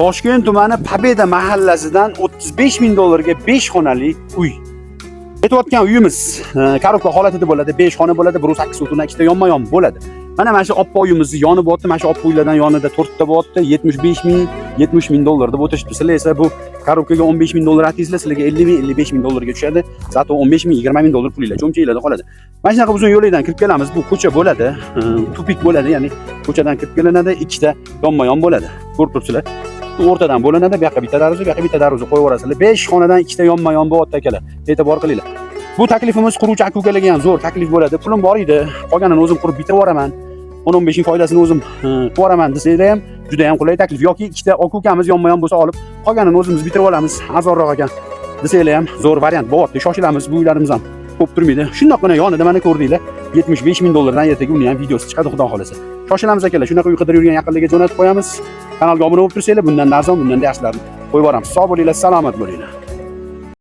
Toshkent tumani Pobeda mahallasidan 35 ming dollarga 5 xonali uy. Aytayotgan uyimiz korobka holatida bo'ladi, 5 xona bo'ladi, 1.8 o'tindan ikkita yonma-yon bo'ladi. Mana shu oppo uyimiz yonib o'tdi, mana shu oppo uylardan yonida 4 ta bo'lyapti, 75 ming, 70 ming dollar deb o'tishdi. Sizlar esa bu korobkaga 15 ming dollar atingizlar, sizlarga 50 ming, 55 ming dollarga tushadi. Zato 15 ming, 20 ming dollar pulinglar cho'mchanglarda qoladi. Mana shunaqa uzun yo'llardan kirib kelamiz. Bu ko'cha bo'ladi, tupik bo'ladi, ya'ni ko'chadan kirib kelinadi, ikkita yonma-yon bo'ladi. Ko'rib turibsizlar. O'rtadan bo'linadi, bu yoqqa bitta darvoza, bu yoqqa bitta darvoza qo'yib yuborasizlar. 5 xonadan ikkita yonma-yon bo'lyapti akalar. E'tibor qilinglar. Bu taklifimiz quruvchi aka-ukalarga ham zo'r taklif bo'ladi. Pulim bor edi, qolganini o'zim qurib bitirib yuboraman. 10-15 ming foydasini o'zim qilib yuboraman desanglar ham juda ham qulay taklif. Yoki ikkita aka-ukamiz yonma-yon bo'lsa olib, qolganini o'zimiz bitirib olamiz, arzonroq ekan desanglar ham zo'r variant bo'lyapti. Shoshilamiz, bu uylarimiz ham ko'p turmaydi. Shundoqqina yonida mana ko'rdinglar, 75 ming dollardan ertaga uni ham videosi chiqadi, xudo xolasa. Shoshilamiz akalar, shunaqa uy qidirib yurgan yaqinlarga jo'natib qo'yamiz. Kanalga obuna bo'lib tursanglar, bundan arzon, bundan yaxshilarini qo'yib boramiz. Sog' bo'linglar, salomat bo'linglar.